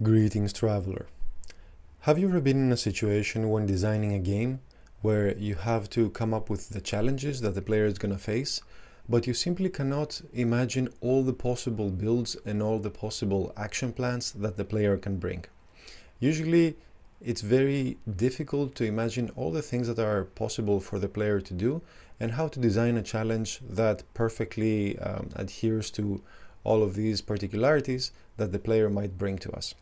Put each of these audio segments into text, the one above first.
Greetings, traveler. Have you ever been in a situation when designing a game where you have to come up with the challenges that the player is going to face, but you simply cannot imagine all the possible builds and all the possible action plans that the player can bring? Usually, it's very difficult to imagine all the things that are possible for the player to do and how to design a challenge that perfectly adheres to all of these particularities that the player might bring to us.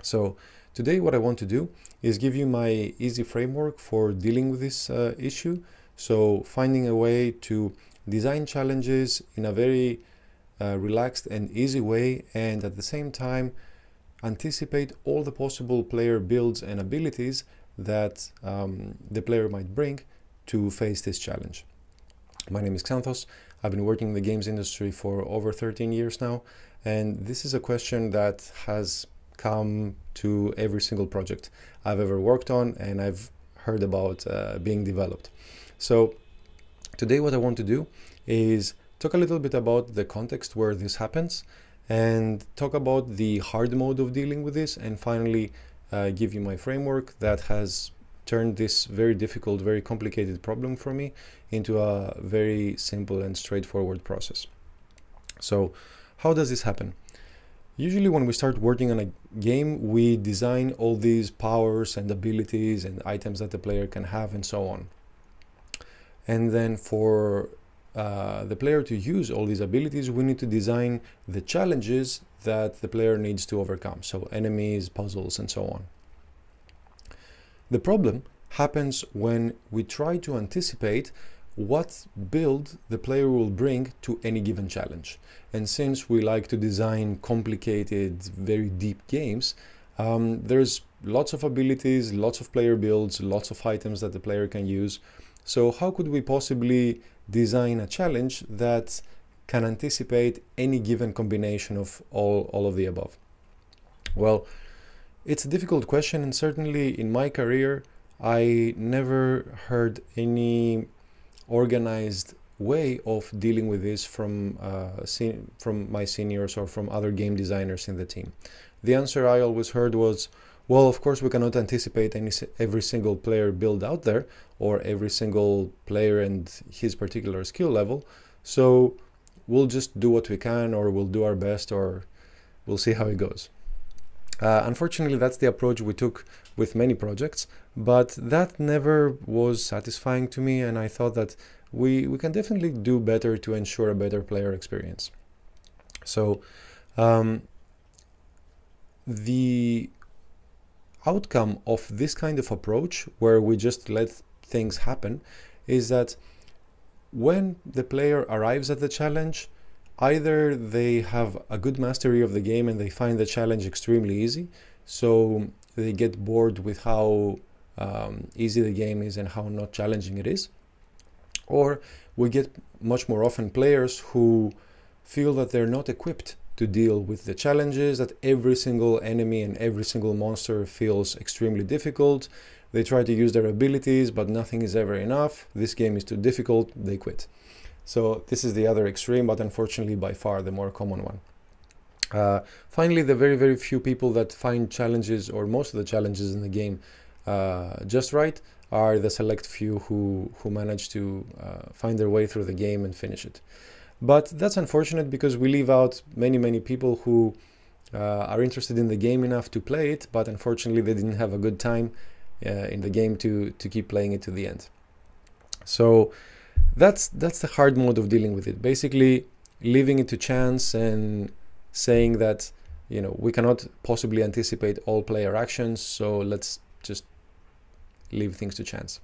So today what I want to do is give you my easy framework for dealing with this issue. So finding a way to design challenges in a very relaxed and easy way, and at the same time anticipate all the possible player builds and abilities that the player might bring to face this challenge. My name is Xanthos. I've been working in the games industry for over 13 years now, and this is a question that has come to every single project I've ever worked on and I've heard about being developed. So today what I want to do is talk a little bit about the context where this happens and talk about the hard mode of dealing with this, and finally give you my framework that has turned this very difficult, very complicated problem for me into a very simple and straightforward process. So how does this happen? Usually when we start working on a game, we design all these powers and abilities and items that the player can have and so on. And then for the player to use all these abilities, we need to design the challenges that the player needs to overcome. So enemies, puzzles, and so on. The problem happens when we try to anticipate what build the player will bring to any given challenge. And since we like to design complicated, very deep games, there's lots of abilities, lots of player builds, lots of items that the player can use. So how could we possibly design a challenge that can anticipate any given combination of all of the above? Well, it's a difficult question, and certainly in my career, I never heard any organized way of dealing with this from my seniors or from other game designers in the team. The answer I always heard was, well, of course we cannot anticipate every single player build out there or every single player and his particular skill level, so we'll just do what we can, or we'll do our best, or we'll see how it goes. Unfortunately, that's the approach we took with many projects, but that never was satisfying to me, and I thought that we can definitely do better to ensure a better player experience. So the outcome of this kind of approach, where we just let things happen, is that when the player arrives at the challenge, either they have a good mastery of the game and they find the challenge extremely easy, so they get bored with how easy the game is and how not challenging it is. Or we get much more often players who feel that they're not equipped to deal with the challenges, that every single enemy and every single monster feels extremely difficult. They try to use their abilities, but nothing is ever enough. This game is too difficult, they quit. So this is the other extreme, but unfortunately by far the more common one. Finally, the very, very few people that find challenges, or most of the challenges in the game, just right, are the select few who manage to find their way through the game and finish it. But that's unfortunate, because we leave out many people who are interested in the game enough to play it, but unfortunately they didn't have a good time in the game to keep playing it to the end. So that's the hard mode of dealing with it. Basically, leaving it to chance and saying that, we cannot possibly anticipate all player actions, so let's just leave things to chance.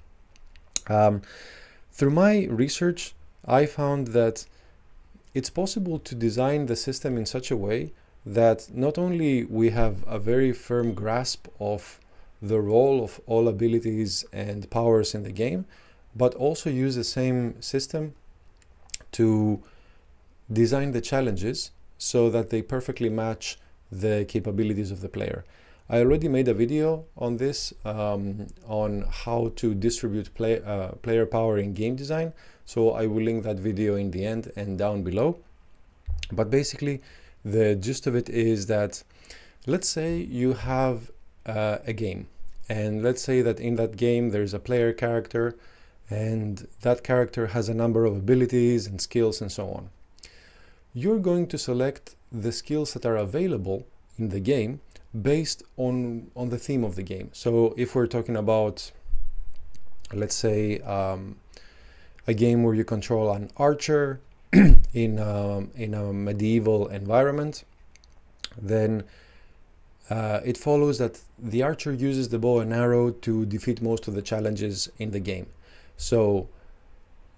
Through my research, I found that it's possible to design the system in such a way that not only we have a very firm grasp of the role of all abilities and powers in the game, but also use the same system to design the challenges so that they perfectly match the capabilities of the player. I already made a video on this, on how to distribute player power in game design, so I will link that video in the end and down below. But basically, the gist of it is that Let's say you have a game, and let's say that in that game there's a player character, and that character has a number of abilities and skills and so on. You're going to select the skills that are available in the game based on the theme of the game. So if we're talking about, let's say, a game where you control an archer in a medieval environment, then it follows that the archer uses the bow and arrow to defeat most of the challenges in the game. So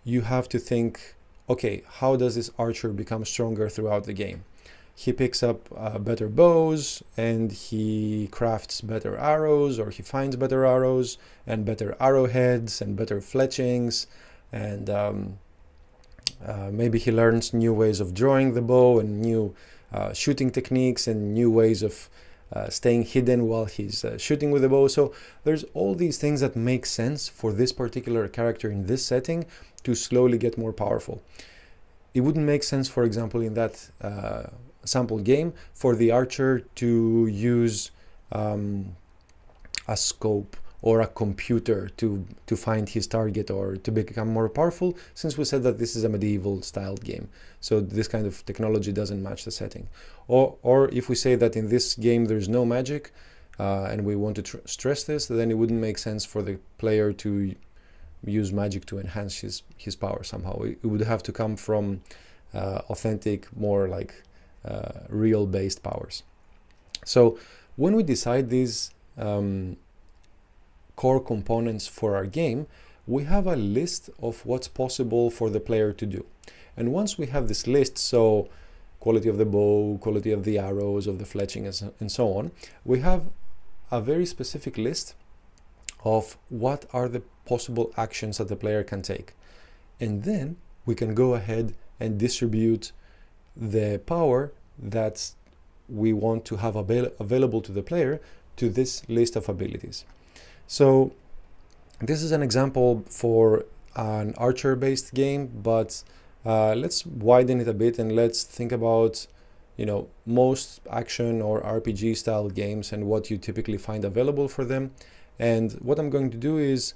you have to think, okay, how does this archer become stronger throughout the game? He picks up better bows, and he crafts better arrows, or he finds better arrows and better arrowheads and better fletchings, and maybe he learns new ways of drawing the bow and new shooting techniques and new ways of staying hidden while he's shooting with the bow. So there's all these things that make sense for this particular character in this setting to slowly get more powerful. It wouldn't make sense, for example, in that sample game for the archer to use a scope or a computer to find his target or to become more powerful, since we said that this is a medieval styled game. So this kind of technology doesn't match the setting. Or if we say that in this game there's no magic and we want to stress this, then it wouldn't make sense for the player to use magic to enhance his power somehow. It would have to come from authentic, more like real based powers. So when we decide these core components for our game, we have a list of what's possible for the player to do. And once we have this list, so quality of the bow, quality of the arrows, of the fletching, and so on, we have a very specific list of what are the possible actions that the player can take. And then we can go ahead and distribute the power that we want to have available to the player to this list of abilities. So this is an example for an archer-based game, but let's widen it a bit and let's think about, most action or RPG style games and what you typically find available for them. And what I'm going to do is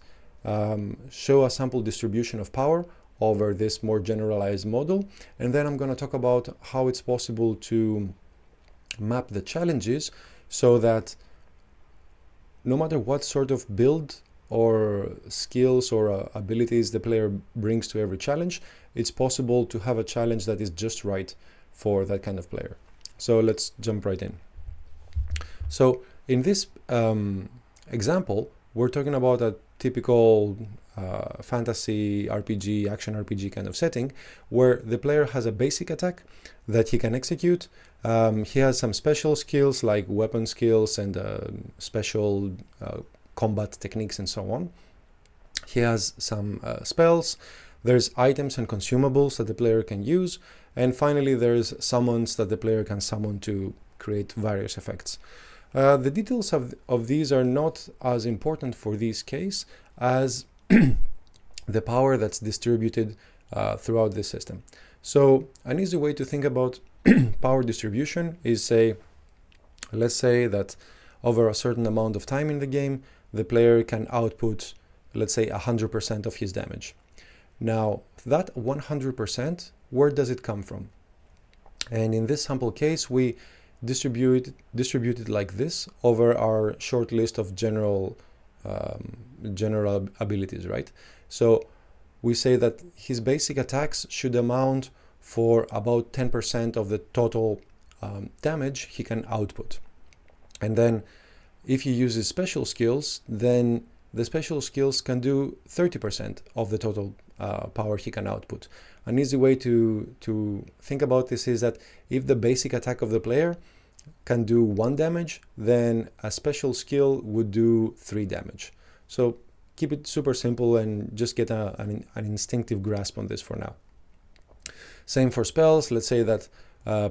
show a sample distribution of power over this more generalized model, and then I'm going to talk about how it's possible to map the challenges so that no matter what sort of build or skills or abilities the player brings to every challenge, it's possible to have a challenge that is just right for that kind of player. So let's jump right in. So in this example, we're talking about a typical fantasy RPG, action RPG kind of setting, where the player has a basic attack that he can execute. He has some special skills like weapon skills and special combat techniques and so on. He has some spells. There's items and consumables that the player can use. And finally, there's summons that the player can summon to create various effects. The details of these are not as important for this case as the power that's distributed throughout the system. So an easy way to think about power distribution is, let's say that over a certain amount of time in the game, the player can output, let's say, 100% of his damage. Now, that 100%, where does it come from? And in this sample case, we distribute it like this over our short list of general abilities, right? So we say that his basic attacks should amount for about 10% of the total damage he can output. And then if he uses special skills, then the special skills can do 30% of the total power he can output. An easy way to think about this is that if the basic attack of the player can do 1 damage, then a special skill would do 3 damage. So keep it super simple and just get an instinctive grasp on this for now. Same for spells. Let's say that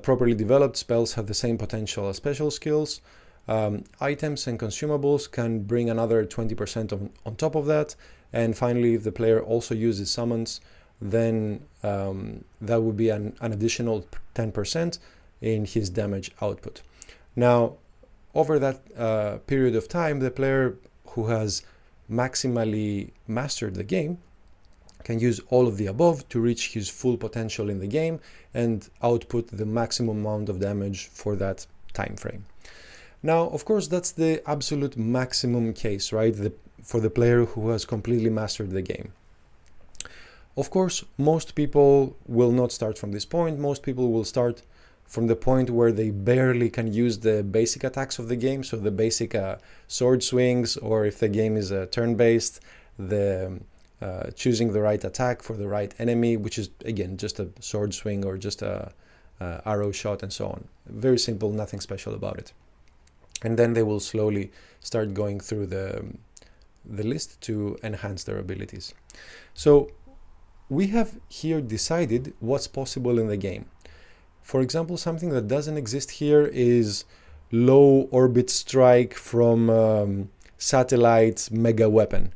properly developed spells have the same potential as special skills. Items and consumables can bring another 20% on top of that. And finally, if the player also uses summons, then that would be an additional 10% in his damage output. Now, over that period of time, the player who has maximally mastered the game can use all of the above to reach his full potential in the game and output the maximum amount of damage for that time frame. Now, of course, that's the absolute maximum case, right? For the player who has completely mastered the game. Of course, most people will not start from this point. Most people will start from the point where they barely can use the basic attacks of the game, so the basic sword swings, or if the game is turn-based, the choosing the right attack for the right enemy, which is again just a sword swing or just a arrow shot and so on. Very simple, nothing special about it. And then they will slowly start going through the list to enhance their abilities. So we have here decided what's possible in the game. For example, something that doesn't exist here is low orbit strike from satellite mega weapon,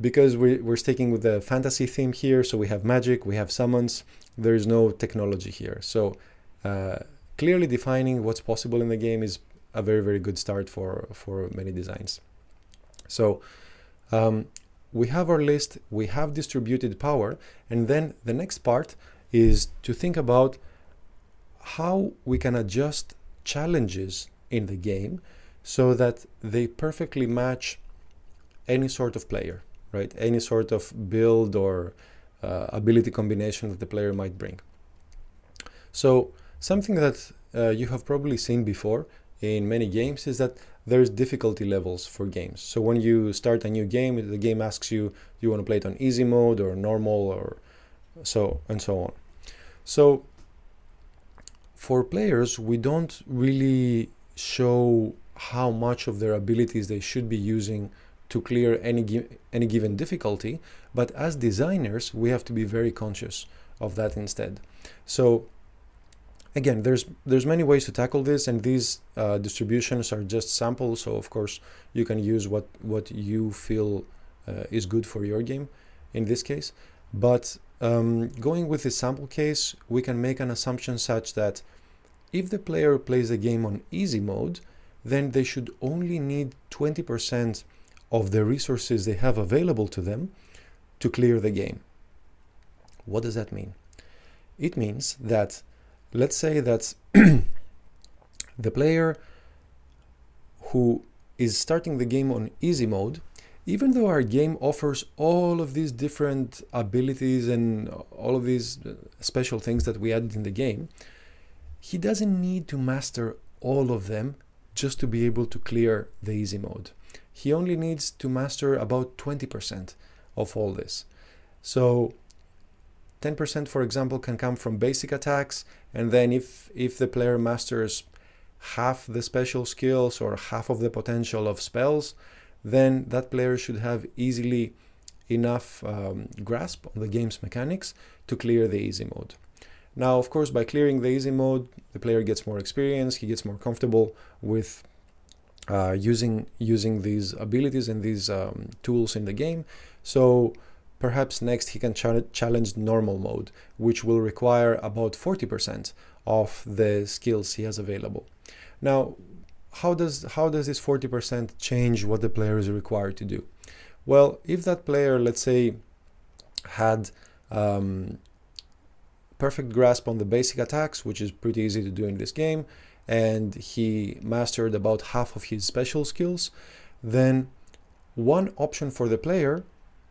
because we're sticking with the fantasy theme here. So we have magic, we have summons, there is no technology here. So clearly defining what's possible in the game is a very, very good start for many designs. So we have our list, we have distributed power, and then the next part is to think about how we can adjust challenges in the game so that they perfectly match any sort of player, right? Any sort of build or ability combination that the player might bring. So something that you have probably seen before in many games is that there's difficulty levels for games. So when you start a new game, the game asks you, do you want to play it on easy mode or normal or so and so on. So for players, we don't really show how much of their abilities they should be using to clear any given difficulty, but as designers, we have to be very conscious of that instead. So again, there's many ways to tackle this, and these distributions are just samples. So of course, you can use what you feel is good for your game in this case. But going with this sample case, we can make an assumption such that if the player plays the game on easy mode, then they should only need 20% of the resources they have available to them to clear the game. What does that mean? It means that, let's say that the player who is starting the game on easy mode, even though our game offers all of these different abilities and all of these special things that we added in the game, he doesn't need to master all of them just to be able to clear the easy mode. He only needs to master about 20% of all this. So 10%, for example, can come from basic attacks, and then if the player masters half the special skills or half of the potential of spells, then that player should have easily enough grasp on the game's mechanics to clear the easy mode. Now, of course, by clearing the easy mode, the player gets more experience, he gets more comfortable with using these abilities and these tools in the game. So perhaps next he can challenge normal mode, which will require about 40% of the skills he has available. Now, how does this 40% change what the player is required to do? Well, if that player, let's say, had perfect grasp on the basic attacks, which is pretty easy to do in this game, and he mastered about half of his special skills, then one option for the player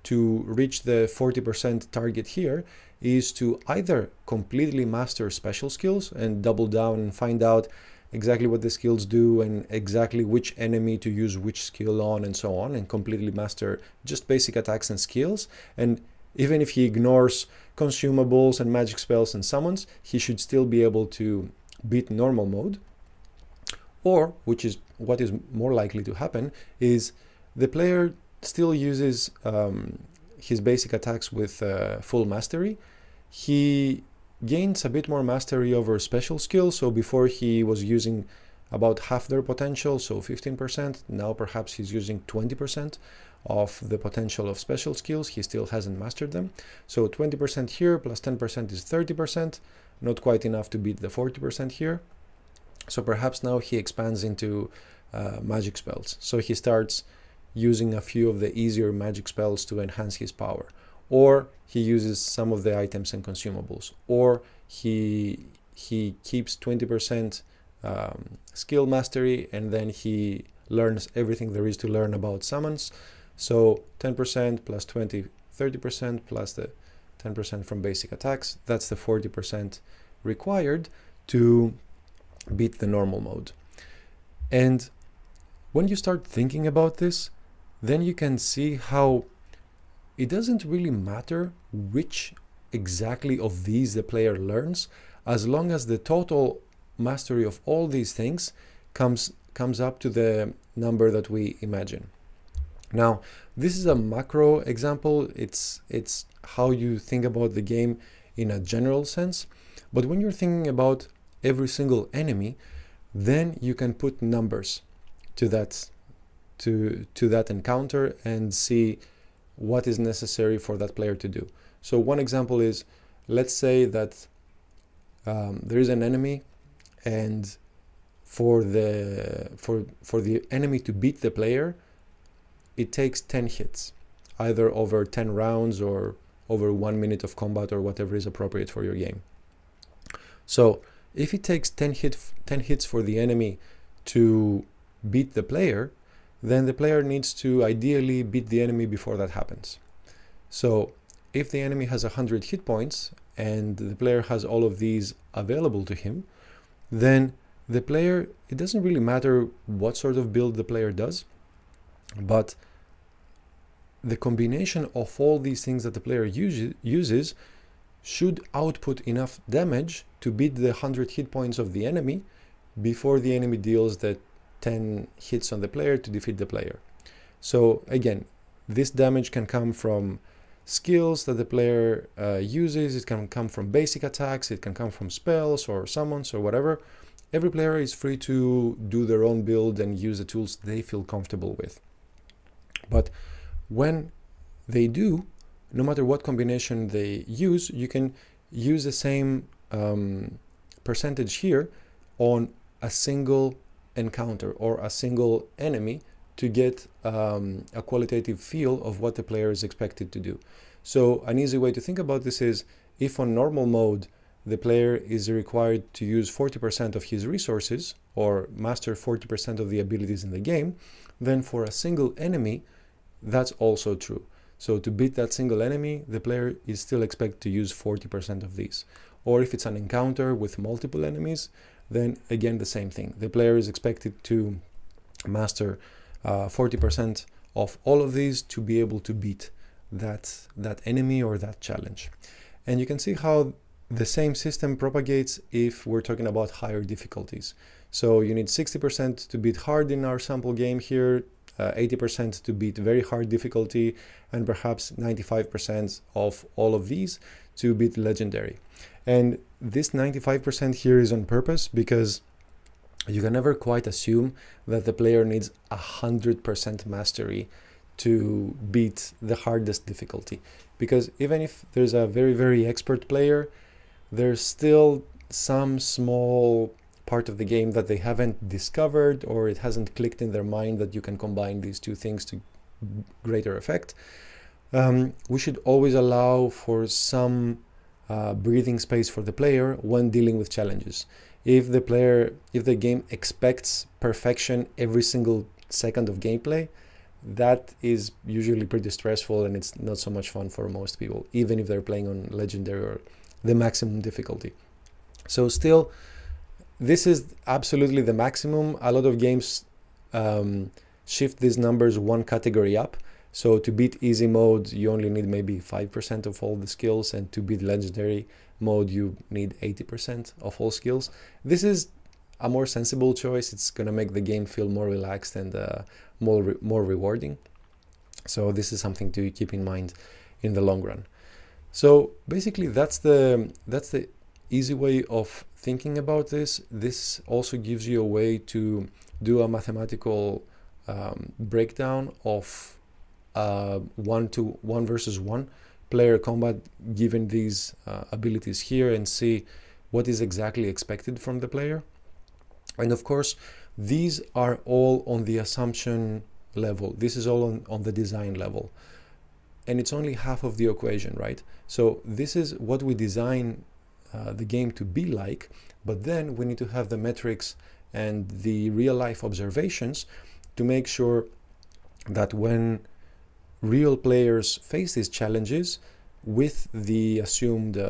to reach the 40% target here is to either completely master special skills and double down and find out exactly what the skills do and exactly which enemy to use which skill on and so on, and completely master just basic attacks and skills. And even if he ignores consumables and magic spells and summons, he should still be able to beat normal mode. Or, which is what is more likely to happen, is the player still uses his basic attacks with full mastery. He gains a bit more mastery over special skills. So before he was using about half their potential, so 15%. Now perhaps he's using 20% of the potential of special skills. He still hasn't mastered them. So 20% here plus 10% is 30%. Not quite enough to beat the 40% here. So perhaps now he expands into magic spells. So he starts using a few of the easier magic spells to enhance his power, or he uses some of the items and consumables, or he keeps 20% skill mastery, and then he learns everything there is to learn about summons. So 10% plus 20, 30% plus the 10% from basic attacks. That's the 40% required to beat the normal mode. And when you start thinking about this, then you can see how it doesn't really matter which exactly of these the player learns, as long as the total mastery of all these things comes up to the number that we imagine. Now, this is a macro example. It's how you think about the game in a general sense. But when you're thinking about every single enemy, then you can put numbers to that encounter and see what is necessary for that player to do. So one example is, let's say that there is an enemy, and for the enemy to beat the player, it takes 10 hits, either over 10 rounds or over 1 minute of combat, or whatever is appropriate for your game. So if it takes 10 hits for the enemy to beat the player, then the player needs to ideally beat the enemy before that happens. So if the enemy has 100 hit points and the player has all of these available to him, then the player, it doesn't really matter what sort of build the player does, but the combination of all these things that the player uses should output enough damage to beat the 100 hit points of the enemy before the enemy deals the 10 hits on the player to defeat the player. So again, this damage can come from skills that the player uses, it can come from basic attacks, it can come from spells or summons or whatever. Every player is free to do their own build and use the tools they feel comfortable with. But when they do, no matter what combination they use, you can use the same percentage here on a single encounter or a single enemy to get a qualitative feel of what the player is expected to do. So an easy way to think about this is, if on normal mode the player is required to use 40% of his resources or master 40% of the abilities in the game, then for a single enemy, that's also true. So to beat that single enemy, the player is still expected to use 40% of these. Or if it's an encounter with multiple enemies, then again the same thing. The player is expected to master 40% of all of these to be able to beat that enemy or that challenge. And you can see how the same system propagates if we're talking about higher difficulties. So you need 60% to beat hard in our sample game here, 80% to beat very hard difficulty, and perhaps 95% of all of these to beat legendary. And this 95% here is on purpose because you can never quite assume that the player needs 100% mastery to beat the hardest difficulty. Because even if there's a very, very expert player, there's still some small part of the game that they haven't discovered, or it hasn't clicked in their mind that you can combine these two things to greater effect. We should always allow for some breathing space for the player when dealing with challenges. If the game expects perfection every single second of gameplay, that is usually pretty stressful, and it's not so much fun for most people, even if they're playing on legendary or the maximum difficulty. So still, this is absolutely the maximum. A lot of games shift these numbers one category up. So to beat easy mode, you only need maybe 5% of all the skills, and to beat legendary mode, you need 80% of all skills. This is a more sensible choice. It's going to make the game feel more relaxed and more rewarding. So this is something to keep in mind in the long run. So basically, that's the easy way of thinking about this. This also gives you a way to do a mathematical breakdown of 1 versus 1 player combat given these abilities here, and see what is exactly expected from the player. And of course, These are all on the assumption level. This is all on the design level. And it's only half of the equation, right? So this is what we design the game to be like, but then we need to have the metrics and the real life observations to make sure that when real players face these challenges with the assumed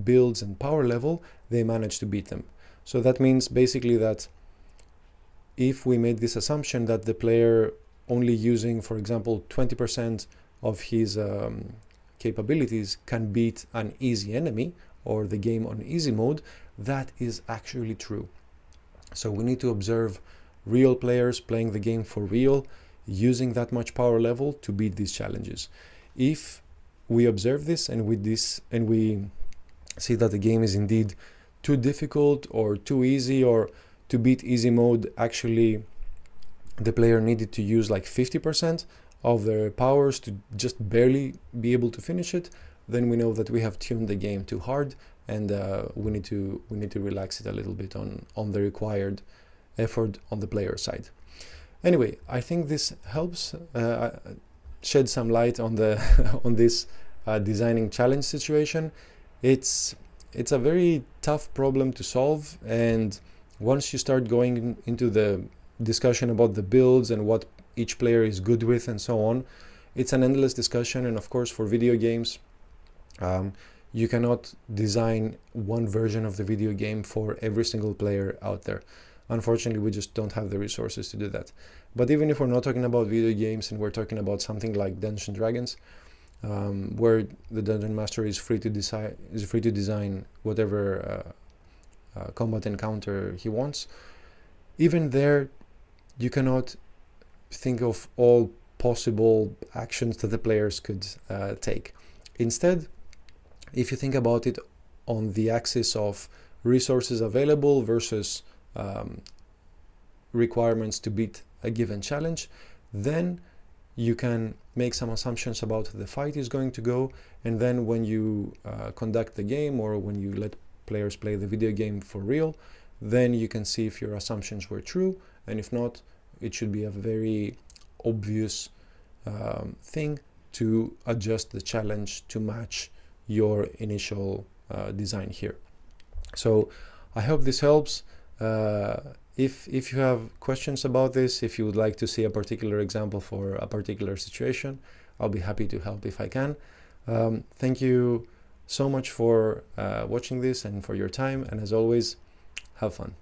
builds and power level, they manage to beat them. So that means basically that if we made this assumption that the player only using, for example, 20% of his capabilities can beat an easy enemy or the game on easy mode, that is actually true. So we need to observe real players playing the game for real, using that much power level to beat these challenges. If we observe this and we see that the game is indeed too difficult or too easy, or to beat easy mode actually the player needed to use like 50% of their powers to just barely be able to finish it, then we know that we have tuned the game too hard, and we need to relax it a little bit on the required effort on the player side. Anyway, I think this helps shed some light on the on this designing challenge situation. It's a very tough problem to solve, and once you start going into the discussion about the builds and what each player is good with and so on, it's an endless discussion. And of course, for video games, you cannot design one version of the video game for every single player out there. Unfortunately, we just don't have the resources to do that. But even if we're not talking about video games and we're talking about something like Dungeons and Dragons, where the dungeon master is free to design whatever combat encounter he wants, even there you cannot think of all possible actions that the players could take. Instead, if you think about it on the axis of resources available versus requirements to beat a given challenge, then you can make some assumptions about how the fight is going to go, and then when you conduct the game, or when you let players play the video game for real, then you can see if your assumptions were true, and if not, it should be a very obvious thing to adjust the challenge to match your initial design here. So I hope this helps. If you have questions about this, if you would like to see a particular example for a particular situation, I'll be happy to help if I can. Thank you so much for watching this and for your time, and as always, have fun.